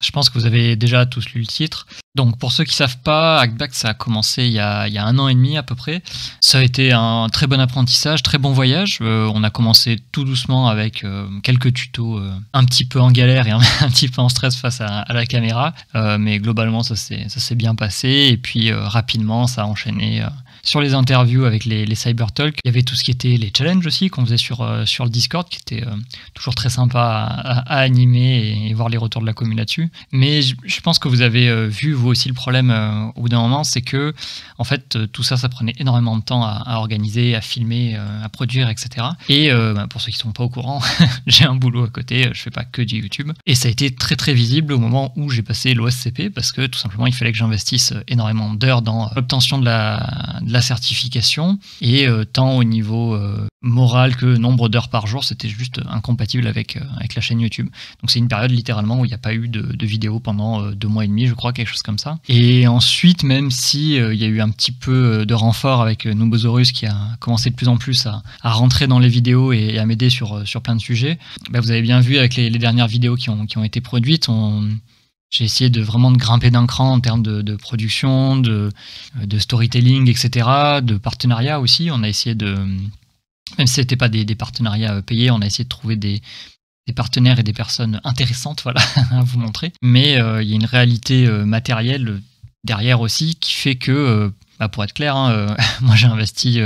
Je pense que vous avez déjà tous lu le titre. Donc pour ceux qui savent pas, Hackback ça a commencé il y a 1 an et demi à peu près. Ça a été un très bon apprentissage, très bon voyage. On a commencé tout doucement avec quelques tutos un petit peu en galère et un petit peu en stress face à la caméra. Mais globalement ça s'est bien passé et puis rapidement ça a enchaîné. Sur les interviews avec les Cybertalk, il y avait tout ce qui était les challenges aussi qu'on faisait sur le Discord, qui était toujours très sympa à animer et voir les retours de la commune là-dessus. Mais je pense que vous avez vu vous aussi le problème au bout d'un moment, c'est que en fait tout ça prenait énormément de temps à organiser, à filmer, à produire, etc. Et pour ceux qui sont pas au courant, j'ai un boulot à côté, je fais pas que du YouTube. Et ça a été très très visible au moment où j'ai passé l'OSCP parce que tout simplement il fallait que j'investisse énormément d'heures dans l'obtention de la certification et tant au niveau moral que nombre d'heures par jour, c'était juste incompatible avec la chaîne YouTube. Donc c'est une période littéralement où il n'y a pas eu de vidéo pendant 2 mois et demi, je crois, quelque chose comme ça. Et ensuite, même si il y a eu un petit peu de renfort avec Nubosaurus qui a commencé de plus en plus à rentrer dans les vidéos et à m'aider sur plein de sujets, vous avez bien vu avec les dernières vidéos qui ont été produites, j'ai essayé de grimper d'un cran en termes de production, de storytelling, etc., de partenariat aussi. On a essayé même si c'était pas des partenariats payés, on a essayé de trouver des partenaires et des personnes intéressantes, voilà, à vous montrer. Mais il y a une réalité matérielle derrière aussi qui fait que, pour être clair, moi j'ai investi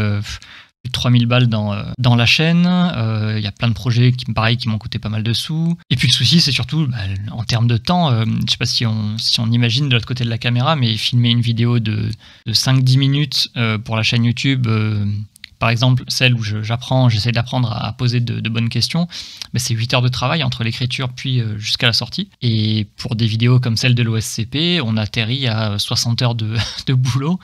plus de 3000 balles dans la chaîne. Il y a plein de projets qui m'ont coûté pas mal de sous. Et puis le souci, c'est surtout en termes de temps. Je sais pas si on imagine de l'autre côté de la caméra, mais filmer une vidéo de 5-10 minutes pour la chaîne YouTube, par exemple celle où j'essaie d'apprendre à poser de bonnes questions, c'est 8 heures de travail entre l'écriture puis jusqu'à la sortie. Et pour des vidéos comme celle de l'OSCP, on atterrit à 60 heures de boulot.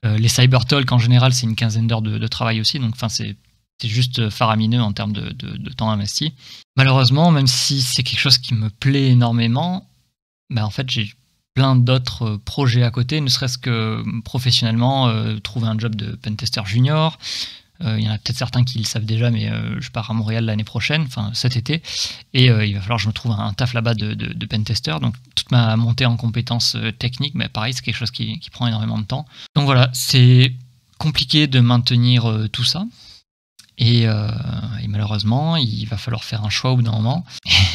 Les Cybertalk en général c'est une 15aine d'heures de travail aussi, donc c'est juste faramineux en termes de temps investi. Malheureusement, même si c'est quelque chose qui me plaît énormément, en fait j'ai plein d'autres projets à côté, ne serait-ce que professionnellement, trouver un job de pentester junior. Il y en a peut-être certains qui le savent déjà, mais je pars à Montréal l'année prochaine, enfin cet été, et il va falloir que je me trouve un taf là-bas de pentester. Donc toute ma montée en compétences techniques, pareil, c'est quelque chose qui prend énormément de temps. Donc voilà, c'est compliqué de maintenir tout ça. Et malheureusement, il va falloir faire un choix au bout d'un moment.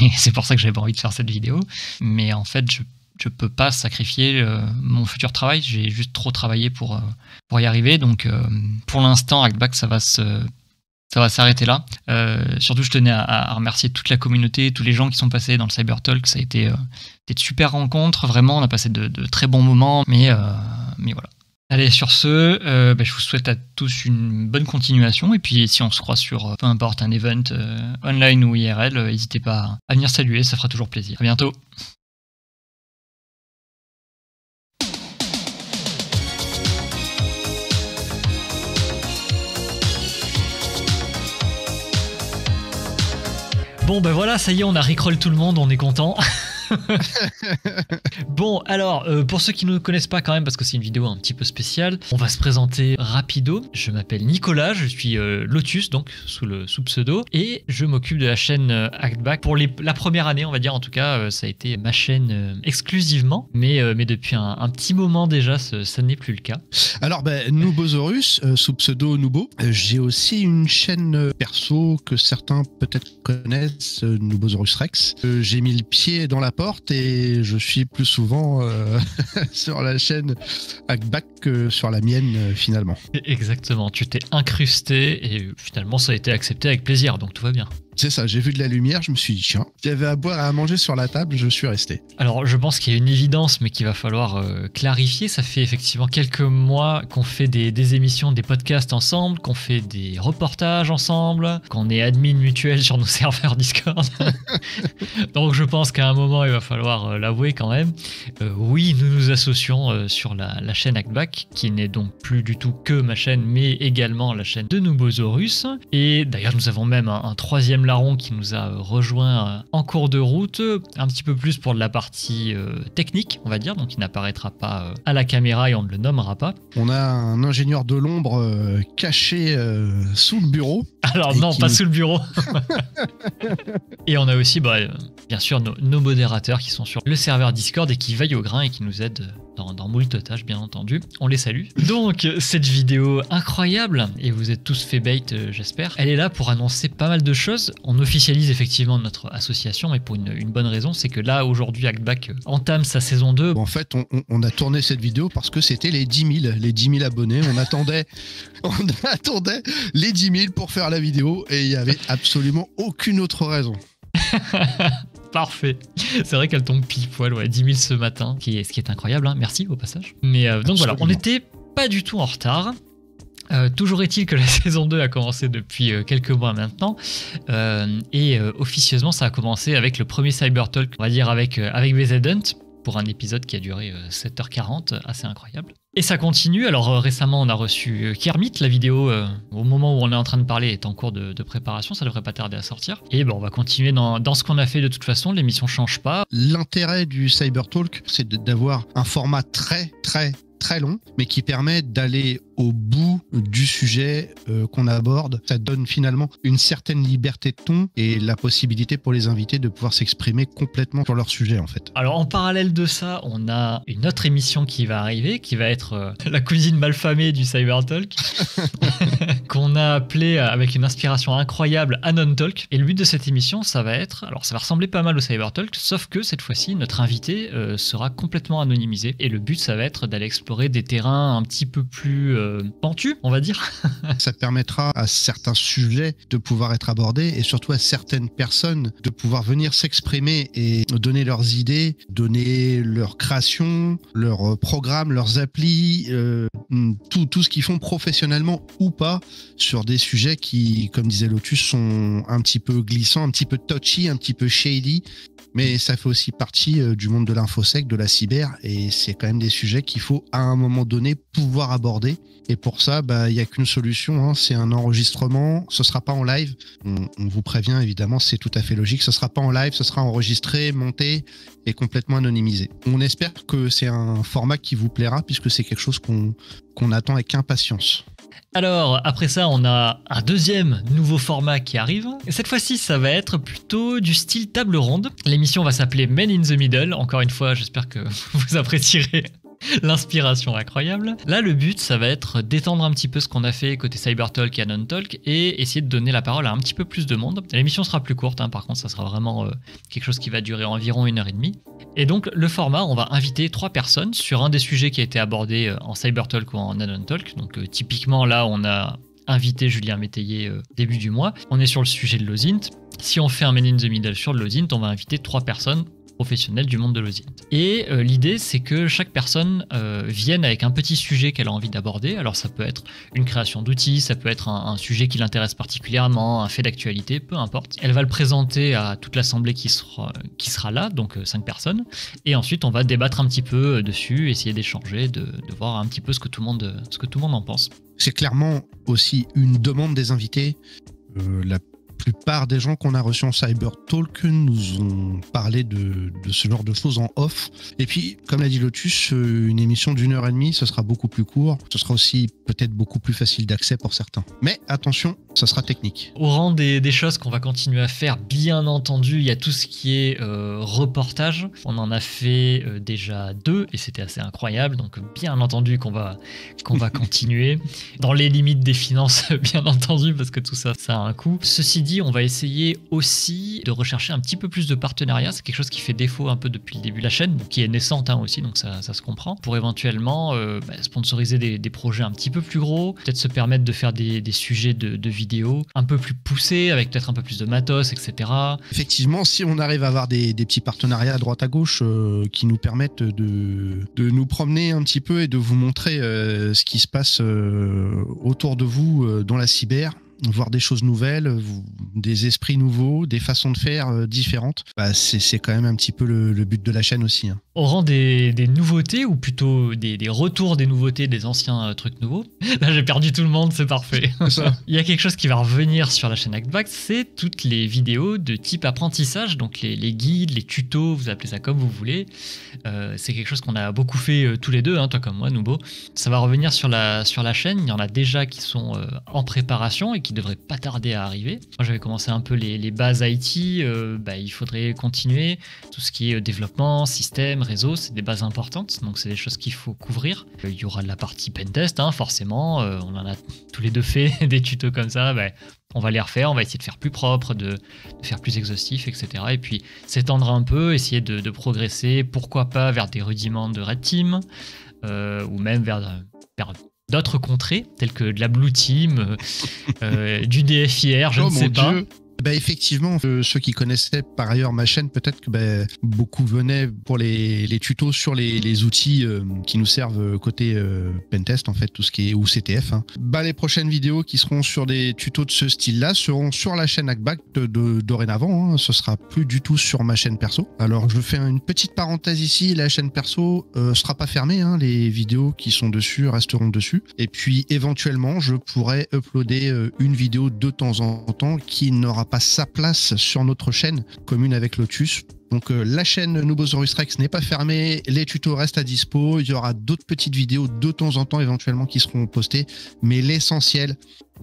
Et c'est pour ça que j'avais pas envie de faire cette vidéo. Mais en fait, je peux pas sacrifier mon futur travail. J'ai juste trop travaillé pour y arriver. Donc, pour l'instant, Hackback, ça va s'arrêter là. Surtout, je tenais à remercier toute la communauté, tous les gens qui sont passés dans le Cybertalk. Ça a été de super rencontres. Vraiment, on a passé de très bons moments. Mais voilà. Allez, sur ce, je vous souhaite à tous une bonne continuation. Et puis, si on se croise sur peu importe un event online ou IRL, n'hésitez pas à venir saluer, ça fera toujours plaisir. À bientôt. Bon, voilà, ça y est, on a rickroll tout le monde, on est content. Bon, alors, pour ceux qui ne nous connaissent pas quand même, parce que c'est une vidéo un petit peu spéciale, on va se présenter rapido. Je m'appelle Nicolas, je suis Lotus, donc sous pseudo, et je m'occupe de la chaîne Hackback. Pour la première année, on va dire, en tout cas, ça a été ma chaîne exclusivement, mais depuis un petit moment déjà, ça n'est plus le cas. Alors, Nubosaurus, sous pseudo Nubo, j'ai aussi une chaîne perso que certains peut-être connaissent, Nubosaurus Rex. J'ai mis le pied dans la porte et je suis plus souvent sur la chaîne Hackback que sur la mienne finalement. Exactement, tu t'es incrusté et finalement ça a été accepté avec plaisir, donc tout va bien. C'est ça, j'ai vu de la lumière, je me suis dit tiens, j'avais à boire et à manger sur la table, je suis resté. Alors je pense qu'il y a une évidence mais qu'il va falloir clarifier. Ça fait effectivement quelques mois qu'on fait des émissions, des podcasts ensemble, qu'on fait des reportages ensemble, qu'on est admin mutuel sur nos serveurs Discord. Donc je pense qu'à un moment il va falloir l'avouer quand même. Oui, nous nous associons sur la chaîne Hackback, qui n'est donc plus du tout que ma chaîne mais également la chaîne de Nubosaurus. Et d'ailleurs nous avons même un troisième Larron qui nous a rejoint en cours de route, un petit peu plus pour de la partie technique, on va dire, donc il n'apparaîtra pas à la caméra et on ne le nommera pas. On a un ingénieur de l'ombre caché sous le bureau. Alors non, pas sous le bureau. Et on a aussi, bien sûr, nos modérateurs qui sont sur le serveur Discord et qui veillent au grain et qui nous aident dans moult tâches, bien entendu. On les salue. Donc, cette vidéo incroyable, et vous êtes tous fait bait, j'espère, elle est là pour annoncer pas mal de choses. On officialise effectivement notre association, mais pour une bonne raison, c'est que là, aujourd'hui, Hackback entame sa saison 2. En fait, on a tourné cette vidéo parce que c'était les 10 000 abonnés. On attendait les 10 000 pour faire la vidéo et il n'y avait absolument aucune autre raison. Parfait. C'est vrai qu'elle tombe pile poil, 10 000 ce matin, ce qui est incroyable, hein. Merci au passage. Mais donc voilà, on n'était pas du tout en retard. Toujours est-il que la saison 2 a commencé depuis quelques mois maintenant et officieusement ça a commencé avec le premier Cybertalk, on va dire avec BZ Hunt, pour un épisode qui a duré 7h40, assez incroyable. Et ça continue, alors récemment on a reçu Kermit, la vidéo au moment où on est en train de parler est en cours de préparation, ça devrait pas tarder à sortir. Et on va continuer dans ce qu'on a fait de toute façon, l'émission change pas. L'intérêt du Cybertalk, c'est d'avoir un format très long, mais qui permet d'aller au bout du sujet qu'on aborde. Ça donne finalement une certaine liberté de ton et la possibilité pour les invités de pouvoir s'exprimer complètement sur leur sujet en fait. Alors en parallèle de ça, on a une autre émission qui va arriver, qui va être la cousine malfamée du Cybertalk, qu'on a appelée avec une inspiration incroyable Anon Talk. Et le but de cette émission, ça va ressembler pas mal au Cybertalk, sauf que cette fois-ci, notre invité sera complètement anonymisé. Et le but, ça va être d'aller explorer des terrains un petit peu plus pentus, on va dire. Ça permettra à certains sujets de pouvoir être abordés et surtout à certaines personnes de pouvoir venir s'exprimer et donner leurs idées, donner leurs créations, leurs programmes, leurs applis, tout ce qu'ils font professionnellement ou pas sur des sujets qui, comme disait Lotus, sont un petit peu glissants, un petit peu touchy, un petit peu shady. Mais ça fait aussi partie du monde de l'infosec, de la cyber, et c'est quand même des sujets qu'il faut à un moment donné pouvoir aborder. Et pour ça, il n'y a qu'une solution, hein, c'est un enregistrement. Ce ne sera pas en live. On vous prévient, évidemment, c'est tout à fait logique. Ce ne sera pas en live, ce sera enregistré, monté et complètement anonymisé. On espère que c'est un format qui vous plaira, puisque c'est quelque chose qu'on attend avec impatience. Alors, après ça, on a un deuxième nouveau format qui arrive. Et cette fois-ci, ça va être plutôt du style table ronde. L'émission va s'appeler Men in the Middle. Encore une fois, j'espère que vous apprécierez l'inspiration incroyable. Là, le but, ça va être d'étendre un petit peu ce qu'on a fait côté Cybertalk et Anon Talk et essayer de donner la parole à un petit peu plus de monde. L'émission sera plus courte, hein, par contre, ça sera vraiment quelque chose qui va durer environ 1h30. Et donc, le format, on va inviter 3 personnes sur un des sujets qui a été abordé en Cybertalk ou en Anon Talk. Donc, typiquement, là, on a invité Julien Métayer début du mois. On est sur le sujet de l'OSINT. Si on fait un Men in the Middle sur le l'OSINT, on va inviter 3 personnes professionnels du monde de l'OSINT. Et l'idée, c'est que chaque personne vienne avec un petit sujet qu'elle a envie d'aborder. Alors ça peut être une création d'outils, ça peut être un sujet qui l'intéresse particulièrement, un fait d'actualité, peu importe. Elle va le présenter à toute l'assemblée qui sera là, donc 5 personnes. Et ensuite, on va débattre un petit peu dessus, essayer d'échanger, de voir un petit peu ce que tout le monde en pense. C'est clairement aussi une demande des invités. La plupart des gens qu'on a reçus en Cybertalk nous ont parlé de ce genre de choses en off. Et puis, comme l'a dit Lotus, une émission d'1h30, ce sera beaucoup plus court. Ce sera aussi peut-être beaucoup plus facile d'accès pour certains. Mais attention, ça sera technique. Au rang des choses qu'on va continuer à faire, bien entendu, il y a tout ce qui est reportage. On en a fait déjà 2 et c'était assez incroyable. Donc, bien entendu qu'on va continuer. Dans les limites des finances, bien entendu, parce que tout ça, ça a un coût. Ceci dit, on va essayer aussi de rechercher un petit peu plus de partenariats. C'est quelque chose qui fait défaut un peu depuis le début de la chaîne, qui est naissante aussi, donc ça se comprend. Pour éventuellement sponsoriser des projets un petit peu plus gros, peut-être se permettre de faire des sujets de vidéos un peu plus poussés, avec peut-être un peu plus de matos, etc. Effectivement, si on arrive à avoir des petits partenariats à droite à gauche qui nous permettent de nous promener un petit peu et de vous montrer ce qui se passe autour de vous dans la cyber, voir des choses nouvelles, des esprits nouveaux, des façons de faire différentes. C'est quand même un petit peu le but de la chaîne aussi. Hein. Au rang des nouveautés, ou plutôt des retours des nouveautés, des anciens trucs nouveaux. Là, j'ai perdu tout le monde, c'est parfait. Ça. Il y a quelque chose qui va revenir sur la chaîne Hackback, c'est toutes les vidéos de type apprentissage, donc les guides, les tutos, vous appelez ça comme vous voulez. C'est quelque chose qu'on a beaucoup fait tous les deux, hein, toi comme moi, Nubo. Ça va revenir sur la chaîne. Il y en a déjà qui sont en préparation et qui devraient pas tarder à arriver. Moi, j'avais commencé un peu les bases IT. Il faudrait continuer tout ce qui est développement, système, réseau. C'est des bases importantes, donc c'est des choses qu'il faut couvrir. Il y aura de la partie pentest, hein, forcément. On en a tous les deux fait des tutos comme ça. On va les refaire, on va essayer de faire plus propre, de faire plus exhaustif, etc. Et puis s'étendre un peu, essayer de progresser, pourquoi pas vers des rudiments de Red Team, ou même vers d'autres contrées, telles que de la Blue Team, du DFIR, je ne sais pas. Dieu. Effectivement, ceux qui connaissaient par ailleurs ma chaîne, peut-être que beaucoup venaient pour les tutos sur les outils qui nous servent côté pentest, en fait, tout ce qui est ou CTF. Hein. Les prochaines vidéos qui seront sur des tutos de ce style-là seront sur la chaîne Hackback dorénavant. Hein. Ce sera plus du tout sur ma chaîne perso. Alors, je fais une petite parenthèse ici. La chaîne perso sera pas fermée. Hein. Les vidéos qui sont dessus resteront dessus. Et puis, éventuellement, je pourrais uploader une vidéo de temps en temps qui n'aura pas sa place sur notre chaîne commune avec Lotus. Donc la chaîne Nubosaurus Rex n'est pas fermée, les tutos restent à dispo, il y aura d'autres petites vidéos de temps en temps éventuellement qui seront postées, mais l'essentiel,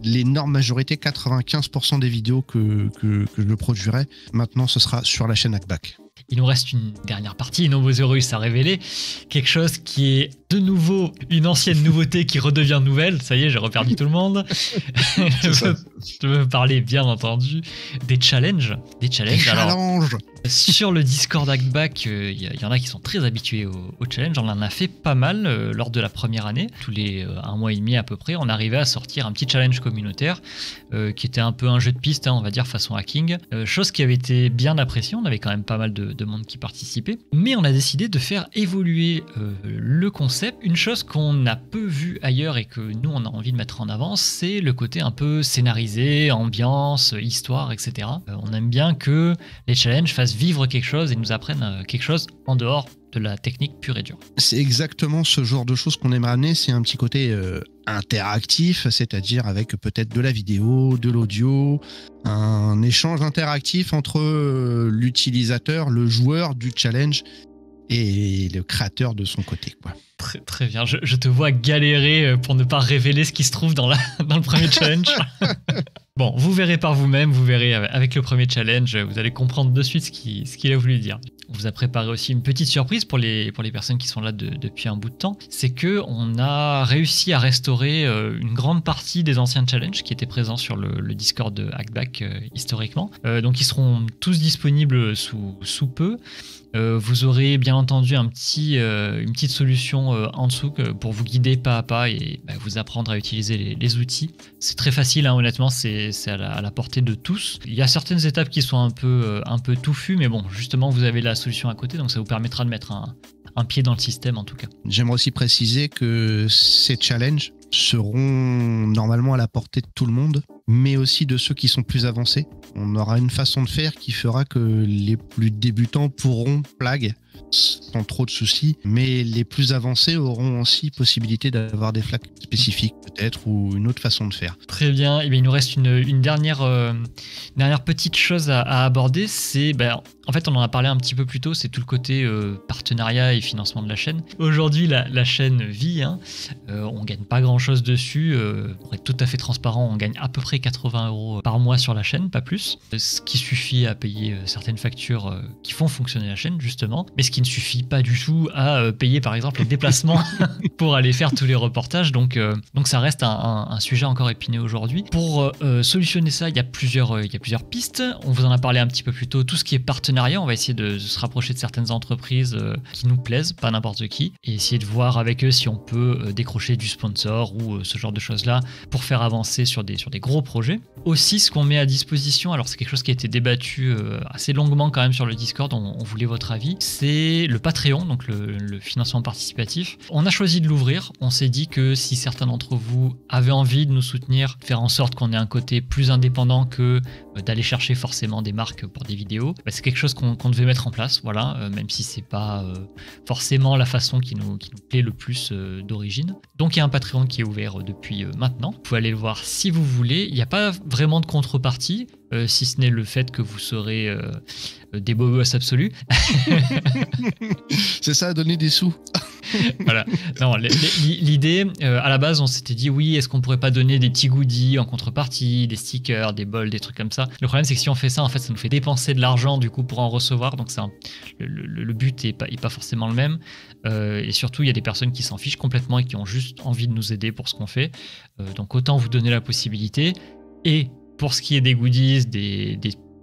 l'énorme majorité, 95% des vidéos que je produirai, maintenant ce sera sur la chaîne Hackback. Il nous reste une dernière partie, Nubosaurus a révélé quelque chose qui est de nouveau une ancienne nouveauté qui redevient nouvelle. Ça y est, j'ai reperdu tout le monde. Je veux parler, bien entendu, des challenges. Alors, sur le Discord Hackback, il y en a qui sont très habitués aux challenges. On en a fait pas mal lors de la première année. Tous les 1 mois et demi à peu près, on arrivait à sortir un petit challenge communautaire qui était un peu un jeu de piste, hein, on va dire, façon hacking. Chose qui avait été bien appréciée. On avait quand même pas mal de monde qui participait. Mais on a décidé de faire évoluer le concept. Une chose qu'on a peu vu ailleurs et que nous, on a envie de mettre en avant, c'est le côté un peu scénarisé, ambiance, histoire, etc. On aime bien que les challenges fassent vivre quelque chose et nous apprennent quelque chose en dehors de la technique pure et dure. C'est exactement ce genre de choses qu'on aimerait amener, c'est un petit côté interactif, c'est-à-dire avec peut-être de la vidéo, de l'audio, un échange interactif entre l'utilisateur, le joueur du challenge et le créateur de son côté, quoi. Très, très bien, je te vois galérer pour ne pas révéler ce qui se trouve dans le premier challenge. Bon, vous verrez par vous-même, vous verrez avec le premier challenge, vous allez comprendre de suite ce qu'il a voulu dire. On vous a préparé aussi une petite surprise pour les personnes qui sont là depuis un bout de temps, c'est que on a réussi à restaurer une grande partie des anciens challenges qui étaient présents sur le Discord de Hackback historiquement. Donc ils seront tous disponibles sous peu. Vous aurez bien entendu une petite solution en dessous pour vous guider pas à pas et vous apprendre à utiliser les outils. C'est très facile, hein, honnêtement, c'est à la portée de tous. Il y a certaines étapes qui sont un peu touffues, mais bon, justement, vous avez la solution à côté, donc ça vous permettra de mettre un pied dans le système en tout cas. J'aimerais aussi préciser que ces challenges seront normalement à la portée de tout le monde, mais aussi de ceux qui sont plus avancés. On aura une façon de faire qui fera que les plus débutants pourront flag sans trop de soucis, mais les plus avancés auront aussi possibilité d'avoir des flags spécifiques peut-être ou une autre façon de faire. Très bien, et bien il nous reste une dernière petite chose à aborder, c'est en fait on en a parlé un petit peu plus tôt, c'est tout le côté partenariat et financement de la chaîne. Aujourd'hui la chaîne vit, hein, on gagne pas grand chose dessus, pour être tout à fait transparent, on gagne à peu près 80 € par mois sur la chaîne, pas plus, ce qui suffit à payer certaines factures qui font fonctionner la chaîne justement, mais ce qui ne suffit pas du tout à payer par exemple les déplacements pour aller faire tous les reportages, donc ça reste un sujet encore épineux aujourd'hui. Pour solutionner ça, il y a plusieurs pistes, on vous en a parlé un petit peu plus tôt, tout ce qui est partenariat, on va essayer de se rapprocher de certaines entreprises qui nous plaisent, pas n'importe qui, et essayer de voir avec eux si on peut décrocher du sponsor ou ce genre de choses là pour faire avancer sur des gros projets. Aussi, ce qu'on met à disposition, alors c'est quelque chose qui a été débattu assez longuement quand même sur le Discord, on voulait votre avis, c'est le Patreon, donc le financement participatif. On a choisi de l'ouvrir, on s'est dit que si certains d'entre vous avaient envie de nous soutenir, faire en sorte qu'on ait un côté plus indépendant que d'aller chercher forcément des marques pour des vidéos, c'est quelque chose qu'on devait mettre en place, voilà, même si c'est pas forcément la façon qui nous plaît le plus d'origine. Donc il y a un Patreon qui est ouvert depuis maintenant, vous pouvez aller le voir si vous voulez, il n'y a pas vraiment de contrepartie, si ce n'est le fait que vous serez des beaux gosses absolus. C'est ça, donner des sous. Voilà. Non, l'idée, à la base, on s'était dit oui, est-ce qu'on pourrait pas donner des petits goodies en contrepartie, des stickers, des bols, des trucs comme ça. Le problème, c'est que si on fait ça, en fait, ça nous fait dépenser de l'argent du coup pour en recevoir. Donc le but est pas forcément le même. Et surtout, il y a des personnes qui s'en fichent complètement et qui ont juste envie de nous aider pour ce qu'on fait. Donc autant vous donner la possibilité. Et pour ce qui est des goodies, des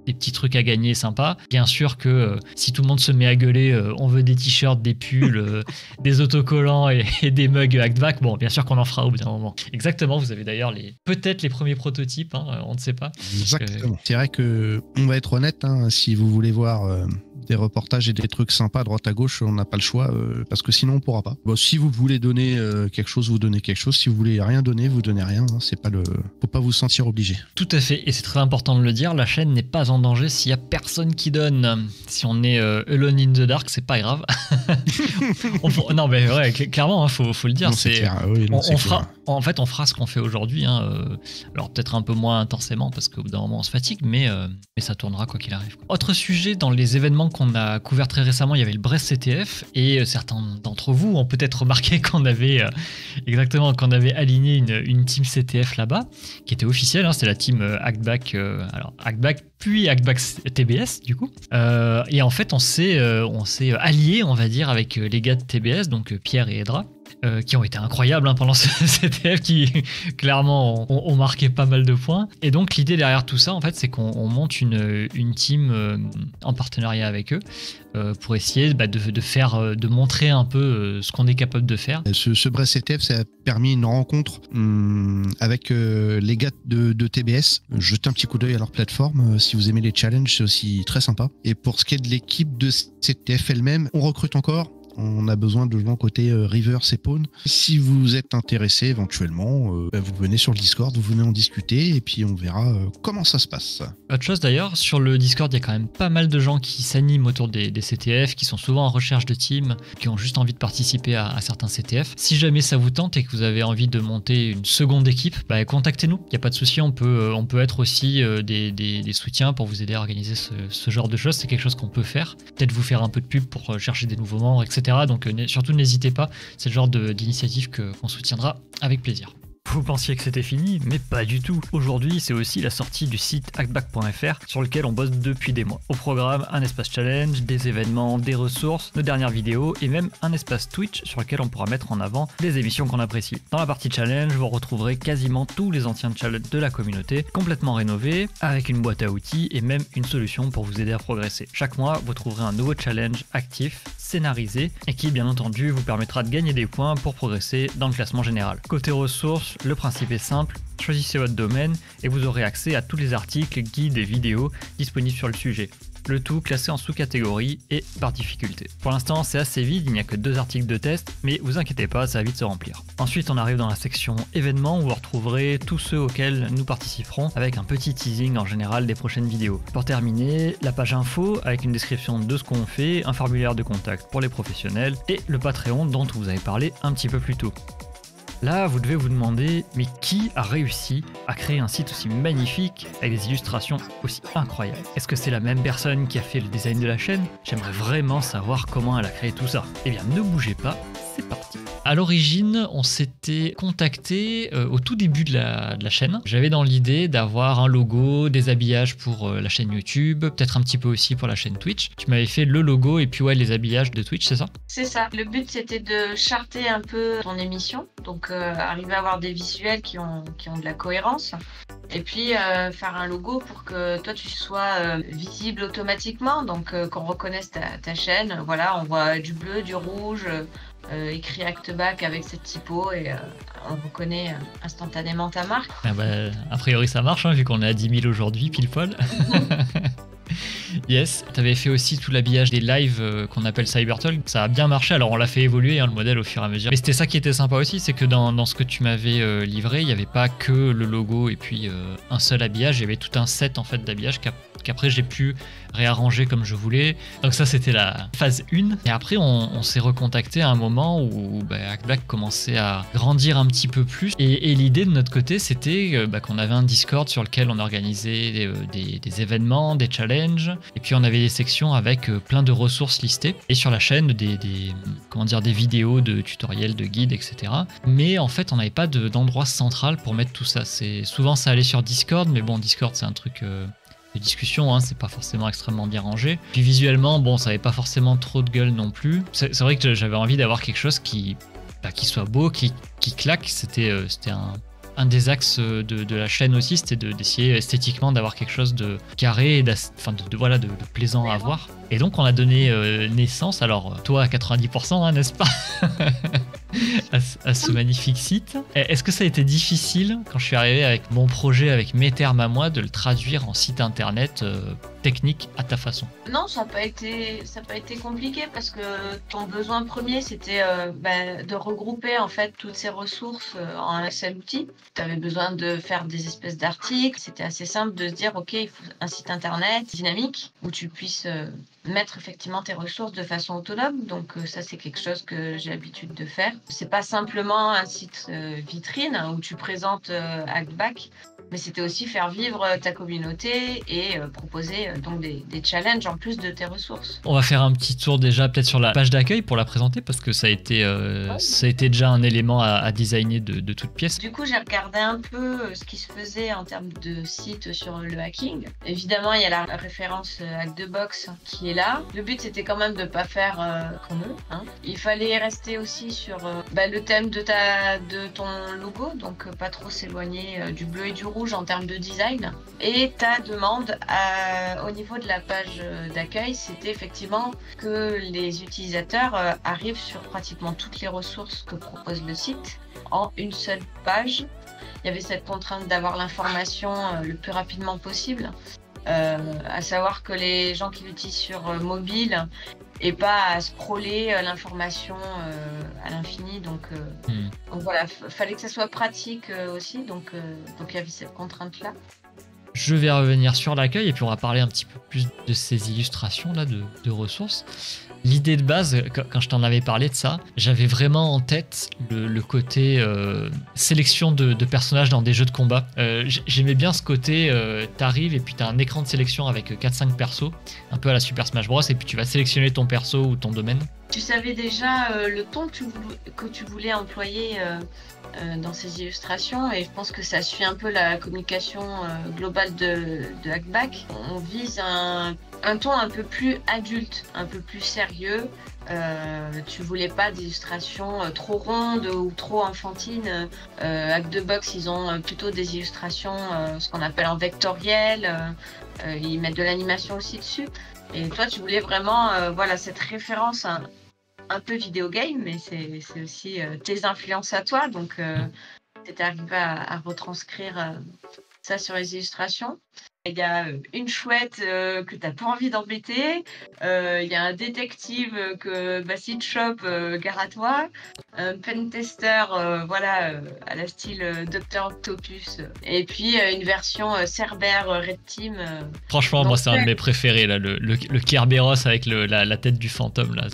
petits trucs à gagner sympas. Bien sûr que si tout le monde se met à gueuler, on veut des t-shirts, des pulls, des autocollants et des mugs Actback, bon, bien sûr qu'on en fera au bout d'un moment. Exactement, vous avez d'ailleurs peut-être les premiers prototypes, hein, on ne sait pas. Exactement. C'est vrai que, on va être honnête, hein, si vous voulez voir des reportages et des trucs sympas à droite à gauche, on n'a pas le choix, parce que sinon on pourra pas. Bon, si vous voulez donner quelque chose, vous donnez quelque chose. Si vous voulez rien donner, vous donnez rien. Hein, c'est pas faut pas vous sentir obligé. Tout à fait, et c'est très important de le dire, la chaîne n'est pas en danger s'il y a personne qui donne. Si on est alone in the dark, c'est pas grave. Non mais ouais, clairement, hein, faut le dire. Non, c'est clair. Oui, non, on fera, en fait, on fera ce qu'on fait aujourd'hui. Hein, alors peut-être un peu moins intensément parce qu'au bout d'un moment on se fatigue, mais ça tournera quoi qu'il arrive. Autre sujet dans les événements qu'on a couvert très récemment, il y avait le Brest CTF et certains d'entre vous ont peut-être remarqué qu'on avait aligné une team CTF là-bas qui était officielle. Hein, c'est la team Actback. Alors Actback puis Actback TBS du coup. Et en fait on s'est allié, on va dire, avec les gars de TBS, donc Pierre et Edra. Qui ont été incroyables hein, pendant ce CTF, qui clairement ont marqué pas mal de points. Et donc l'idée derrière tout ça, en fait, c'est qu'on monte une team en partenariat avec eux pour essayer de montrer un peu ce qu'on est capable de faire. Ce Brest CTF, ça a permis une rencontre avec les gars de TBS. Jetez un petit coup d'œil à leur plateforme. Si vous aimez les challenges, c'est aussi très sympa. Et pour ce qui est de l'équipe de CTF elle-même, on recrute encore. On a besoin de gens côté Rivers et Pawn. Si vous êtes intéressé éventuellement, vous venez sur le Discord, vous venez en discuter et puis on verra comment ça se passe. Autre chose d'ailleurs, sur le Discord, il y a quand même pas mal de gens qui s'animent autour des CTF, qui sont souvent en recherche de team, qui ont juste envie de participer à certains CTF. Si jamais ça vous tente et que vous avez envie de monter une seconde équipe, contactez-nous. Il n'y a pas de souci, on peut être aussi des soutiens pour vous aider à organiser ce genre de choses. C'est quelque chose qu'on peut faire. Peut-être vous faire un peu de pub pour chercher des nouveaux membres, etc. Donc surtout n'hésitez pas, c'est le genre d'initiative qu'on soutiendra avec plaisir. Vous pensiez que c'était fini, mais pas du tout. Aujourd'hui, c'est aussi la sortie du site actback.fr sur lequel on bosse depuis des mois. Au programme, un espace challenge, des événements, des ressources, nos dernières vidéos et même un espace Twitch sur lequel on pourra mettre en avant des émissions qu'on apprécie. Dans la partie challenge, vous retrouverez quasiment tous les anciens challenges de la communauté, complètement rénovés, avec une boîte à outils et même une solution pour vous aider à progresser. Chaque mois, vous trouverez un nouveau challenge actif, scénarisé et qui, bien entendu, vous permettra de gagner des points pour progresser dans le classement général. Côté ressources, le principe est simple, choisissez votre domaine et vous aurez accès à tous les articles, guides et vidéos disponibles sur le sujet. Le tout classé en sous-catégories et par difficulté. Pour l'instant, c'est assez vide, il n'y a que 2 articles de test, mais vous inquiétez pas, ça va vite se remplir. Ensuite, on arrive dans la section événements où vous retrouverez tous ceux auxquels nous participerons avec un petit teasing en général des prochaines vidéos. Pour terminer, la page info avec une description de ce qu'on fait, un formulaire de contact pour les professionnels et le Patreon dont on vous avait parlé un petit peu plus tôt. Là, vous devez vous demander, mais qui a réussi à créer un site aussi magnifique avec des illustrations aussi incroyables? Est-ce que c'est la même personne qui a fait le design de la chaîne? J'aimerais vraiment savoir comment elle a créé tout ça. Eh bien, ne bougez pas, c'est parti. À l'origine, on s'était contacté au tout début de la chaîne. J'avais dans l'idée d'avoir un logo, des habillages pour la chaîne YouTube, peut-être un petit peu aussi pour la chaîne Twitch. Tu m'avais fait le logo et puis les habillages de Twitch, c'est ça? C'est ça. Le but, c'était de charter un peu ton émission, donc arriver à avoir des visuels qui ont de la cohérence. Et puis faire un logo pour que toi tu sois visible automatiquement, donc qu'on reconnaisse ta chaîne. Voilà, on voit du bleu, du rouge, écris Actback avec cette typo et on reconnaît instantanément ta marque. Ah bah, a priori ça marche, hein, vu qu'on est à 10 000 aujourd'hui, pile poil. Yes, t'avais fait aussi tout l'habillage des lives qu'on appelle Cybertalk, ça a bien marché, alors on l'a fait évoluer hein, le modèle au fur et à mesure. Mais c'était ça qui était sympa aussi, c'est que dans ce que tu m'avais livré, il n'y avait pas que le logo et puis un seul habillage, il y avait tout un set en fait d'habillage qu'après j'ai pu réarranger comme je voulais. Donc ça c'était la phase 1. Et après on s'est recontacté à un moment où Actback commençait à grandir un petit peu plus. Et l'idée de notre côté c'était qu'on avait un Discord sur lequel on organisait des événements, des challenges. Et puis on avait des sections avec plein de ressources listées. Et sur la chaîne des vidéos de tutoriels, de guides, etc. Mais en fait on n'avait pas d'endroit central pour mettre tout ça. Souvent ça allait sur Discord, mais bon Discord c'est un truc... de discussion, hein, c'est pas forcément extrêmement bien rangé. Puis visuellement, bon, ça avait pas forcément trop de gueule non plus. C'est vrai que j'avais envie d'avoir quelque chose qui soit beau, qui claque. C'était un des axes de la chaîne aussi, c'était d'essayer esthétiquement d'avoir quelque chose de carré et de plaisant à voir. Et donc on a donné naissance, alors toi à 90%, hein, n'est-ce pas à ce magnifique site. Est-ce que ça a été difficile quand je suis arrivé avec mon projet, avec mes termes à moi, de le traduire en site internet technique à ta façon? Non, ça n'a pas été compliqué parce que ton besoin premier c'était de regrouper en fait toutes ces ressources en un seul outil. Tu avais besoin de faire des espèces d'articles. C'était assez simple de se dire ok, il faut un site internet dynamique où tu puisses mettre effectivement tes ressources de façon autonome. Donc ça c'est quelque chose que j'ai l'habitude de faire. C'est pas simplement un site vitrine où tu présentes Actback, mais c'était aussi faire vivre ta communauté et proposer donc des challenges en plus de tes ressources. On va faire un petit tour déjà peut-être sur la page d'accueil pour la présenter parce que ça a été déjà un élément à designer de toute pièce. Du coup j'ai regardé un peu ce qui se faisait en termes de site sur le hacking. Évidemment il y a la référence Hack the Box qui est là. Le but c'était quand même de pas faire comme eux. Hein. Il fallait rester aussi sur le thème de ton logo, donc pas trop s'éloigner du bleu et du rouge en termes de design. Et ta demande au niveau de la page d'accueil, c'était effectivement que les utilisateurs arrivent sur pratiquement toutes les ressources que propose le site en une seule page. Il y avait cette contrainte d'avoir l'information le plus rapidement possible. À savoir que les gens qui l'utilisent sur mobile et pas à scroller l'information à l'infini. Donc voilà, fallait que ça soit pratique aussi. Donc il y avait cette contrainte-là. Je vais revenir sur l'accueil et puis on va parler un petit peu plus de ces illustrations là de ressources. L'idée de base, quand je t'en avais parlé de ça, j'avais vraiment en tête le côté sélection de personnages dans des jeux de combat. J'aimais bien ce côté, t'arrives et puis t'as un écran de sélection avec 4-5 persos, un peu à la Super Smash Bros, et puis tu vas sélectionner ton perso ou ton domaine. Tu savais déjà le ton que tu voulais employer dans ces illustrations, et je pense que ça suit un peu la communication globale de Actback. On vise un ton un peu plus adulte, un peu plus sérieux. Tu voulais pas d'illustrations trop rondes ou trop enfantines. Hack the Box, ils ont plutôt des illustrations, ce qu'on appelle en vectoriel. Ils mettent de l'animation aussi dessus. Et toi, tu voulais vraiment cette référence un peu vidéo game, mais c'est aussi tes influences à toi. Donc, t'étais arrivé à retranscrire ça sur les illustrations. Il y a une chouette que t'as pas envie d'embêter. Il y a un détective que si te chope, gare à toi. Un pentester, à la style Dr Octopus. Et puis une version Cerber Red Team. Franchement, moi c'est un de mes préférés là, le Kerberos avec la tête du fantôme là.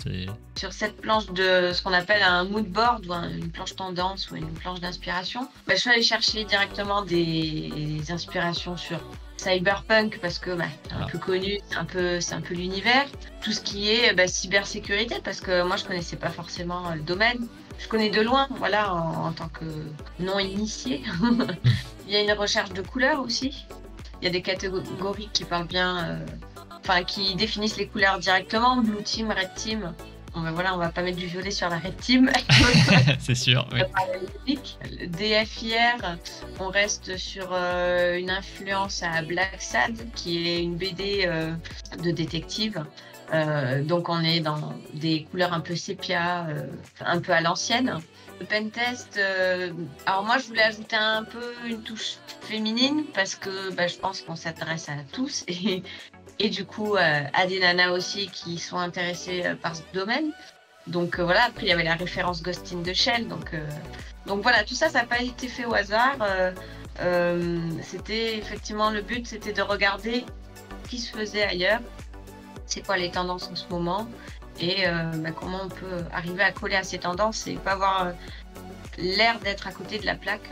Sur cette planche de ce qu'on appelle un mood board ou une planche tendance ou une planche d'inspiration, je suis allée chercher directement des inspirations sur Cyberpunk parce que un peu connu, c'est un peu l'univers. Tout ce qui est cybersécurité parce que moi je connaissais pas forcément le domaine. Je connais de loin, en tant que non initié. Il y a une recherche de couleurs aussi. Il y a des catégories qui parlent bien, qui définissent les couleurs directement. Blue Team, Red Team. On va pas mettre du violet sur la Red Team. C'est sûr, oui. DFIR, on reste sur une influence à Black Sad, qui est une BD de détective. Donc on est dans des couleurs un peu sépia, un peu à l'ancienne. Le pentest, alors moi je voulais ajouter un peu une touche féminine parce que je pense qu'on s'adresse à tous et du coup à des nanas aussi qui sont intéressées par ce domaine. Donc voilà, après il y avait la référence Ghost in the Shell, donc voilà, tout ça n'a pas été fait au hasard. C'était effectivement le but, c'était de regarder ce qui se faisait ailleurs, c'est quoi les tendances en ce moment et comment on peut arriver à coller à ces tendances et pas avoir l'air d'être à côté de la plaque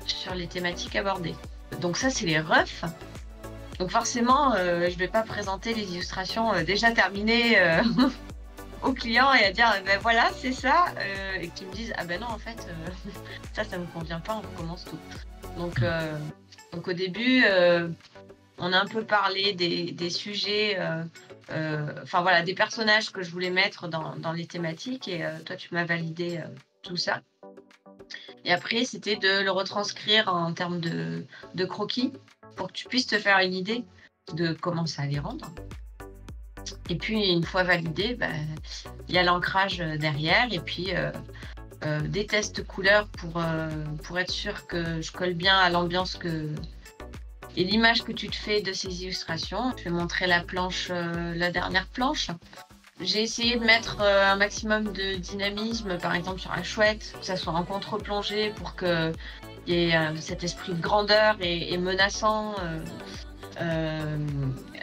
sur les thématiques abordées. Donc ça, c'est les refs. Donc forcément, je vais pas présenter les illustrations déjà terminées aux clients et à dire voilà, c'est ça, et qu'ils me disent ah ben non, en fait, ça me convient pas, on recommence tout. Donc au début, on a un peu parlé des sujets, voilà, des personnages que je voulais mettre dans les thématiques et toi, tu m'as validé tout ça. Et après, c'était de le retranscrire en termes de croquis pour que tu puisses te faire une idée de comment ça allait rendre. Et puis, une fois validé, il y a l'ancrage derrière et puis des tests couleurs pour être sûr que je colle bien à l'ambiance et l'image que tu te fais de ces illustrations. Je vais montrer la planche, la dernière planche. J'ai essayé de mettre un maximum de dynamisme, par exemple sur la chouette, que ça soit en contre-plongée pour qu'il y ait cet esprit de grandeur et menaçant.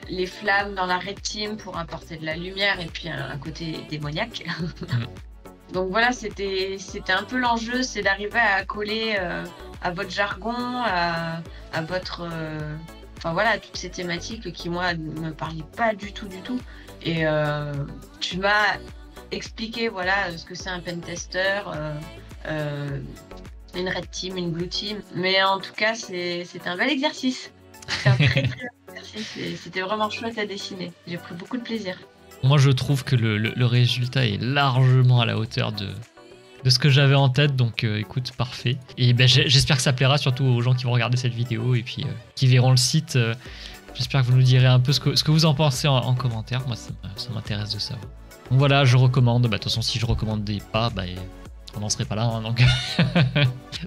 Les flammes dans la red team pour apporter de la lumière et puis un côté démoniaque. Donc voilà, c'était un peu l'enjeu, c'est d'arriver à coller à votre jargon, à votre... à toutes ces thématiques qui, moi, ne me parlaient pas du tout. Et tu m'as expliqué ce que c'est un pentester, une red team, une blue team. Mais en tout cas, c'était un bel exercice. C'était un très bel exercice. C'était vraiment chouette à dessiner. J'ai pris beaucoup de plaisir. Moi, je trouve que le résultat est largement à la hauteur de ce que j'avais en tête, donc écoute, parfait. Et j'espère que ça plaira surtout aux gens qui vont regarder cette vidéo et puis qui verront le site. J'espère que vous nous direz un peu ce que vous en pensez en commentaire. Moi, ça m'intéresse de savoir. Donc voilà, je recommande. De toute façon, si je recommandais pas, on n'en serait pas là. Hein, donc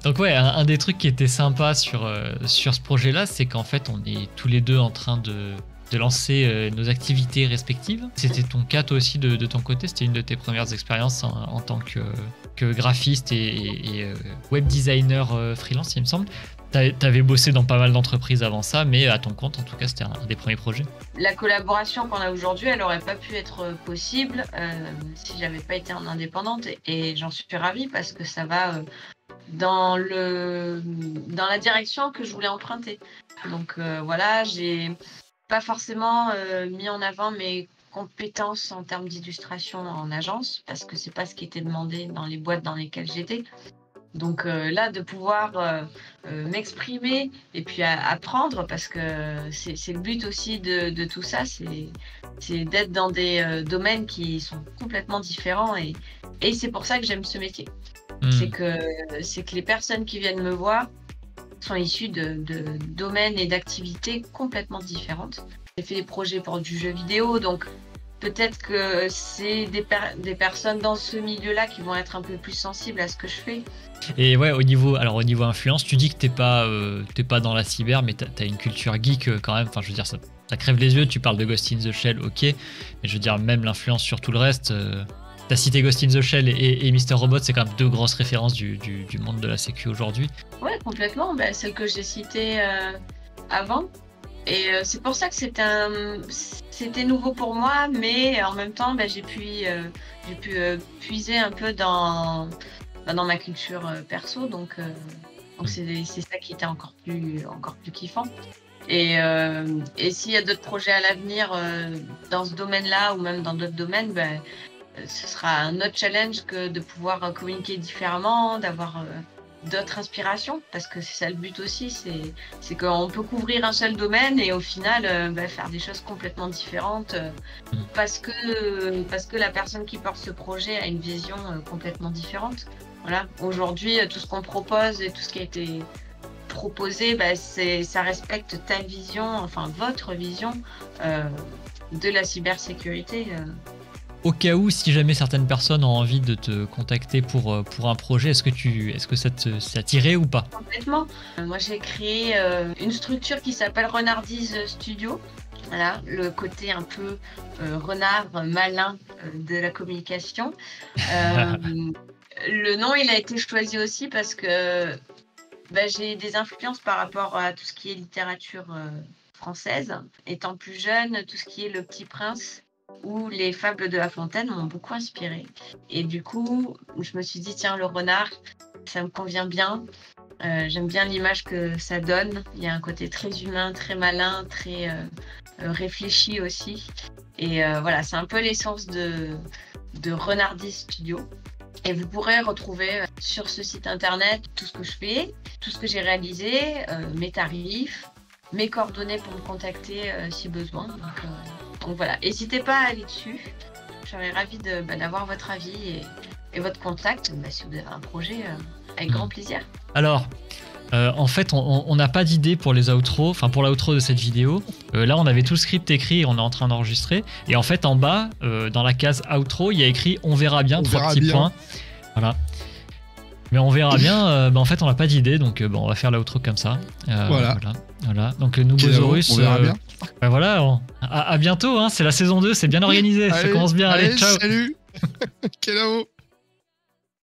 donc ouais, un des trucs qui était sympa sur ce projet-là, c'est qu'en fait, on est tous les deux en train de lancer nos activités respectives. C'était ton cas toi aussi de ton côté, c'était une de tes premières expériences en tant que graphiste et web designer freelance, il me semble. T'avais bossé dans pas mal d'entreprises avant ça, mais à ton compte, en tout cas, c'était un des premiers projets. La collaboration qu'on a aujourd'hui, elle n'aurait pas pu être possible si j'avais pas été en indépendante et j'en suis ravie parce que ça va dans la direction que je voulais emprunter. Donc voilà, j'ai pas forcément mis en avant mes compétences en termes d'illustration en agence parce que c'est pas ce qui était demandé dans les boîtes dans lesquelles j'étais. Donc là, de pouvoir m'exprimer et puis apprendre, parce que c'est le but aussi de tout ça, c'est d'être dans des domaines qui sont complètement différents et c'est pour ça que j'aime ce métier. C'est que les personnes qui viennent me voir sont issues de domaines et d'activités complètement différentes. J'ai fait des projets pour du jeu vidéo, donc peut-être que c'est des personnes dans ce milieu-là qui vont être un peu plus sensibles à ce que je fais. Et ouais, au niveau influence, tu dis que t'es pas dans la cyber, mais t'as une culture geek quand même. Enfin, je veux dire, ça crève les yeux. Tu parles de Ghost in the Shell, ok, mais je veux dire, même l'influence sur tout le reste. T'as cité Ghost in the Shell et Mr. Robot, c'est quand même deux grosses références du monde de la sécu aujourd'hui. Ouais, complètement. Celle que j'ai citée avant. Et c'est pour ça que c'était nouveau pour moi, mais en même temps, j'ai pu puiser un peu dans ma culture perso, donc c'est ça qui était encore plus kiffant. Et s'il y a d'autres projets à l'avenir dans ce domaine-là ou même dans d'autres domaines, ce sera un autre challenge que de pouvoir communiquer différemment, d'avoir d'autres inspirations, parce que c'est ça le but aussi, c'est qu'on peut couvrir un seul domaine et au final faire des choses complètement différentes parce que la personne qui porte ce projet a une vision complètement différente. Voilà. Aujourd'hui, tout ce qu'on propose et tout ce qui a été proposé, ça respecte ta vision, enfin votre vision de la cybersécurité. Au cas où, si jamais certaines personnes ont envie de te contacter pour un projet, est-ce que ça t'irait ou pas? Complètement. Moi, j'ai créé une structure qui s'appelle Renardise Studio. Voilà, le côté un peu renard malin de la communication. Le nom, il a été choisi aussi parce que j'ai des influences par rapport à tout ce qui est littérature française. Étant plus jeune, tout ce qui est Le Petit Prince ou les fables de La Fontaine m'ont beaucoup inspiré. Et du coup, je me suis dit, tiens, le renard, ça me convient bien. J'aime bien l'image que ça donne. Il y a un côté très humain, très malin, très réfléchi aussi. Et voilà, c'est un peu l'essence de Renardise Studio. Et vous pourrez retrouver sur ce site internet tout ce que je fais, tout ce que j'ai réalisé, mes tarifs, mes coordonnées pour me contacter si besoin. Donc voilà, n'hésitez pas à aller dessus. Je serais ravie d'avoir votre avis et votre contact si vous avez un projet avec grand plaisir. Alors, en fait, on n'a pas d'idée pour les outros, enfin pour l'outro de cette vidéo. Là, on avait tout le script écrit et on est en train d'enregistrer. Et en fait, en bas, dans la case outro, il y a écrit on verra bien, 3 petits points. Voilà. Mais on verra bien, en fait, on n'a pas d'idée, donc on va faire l'outro comme ça. Voilà. Donc, Nubosaurus. On verra bien. Voilà, à bientôt, hein, c'est la saison 2, c'est bien organisé, ça commence bien. Allez, ciao. Salut. Kelao.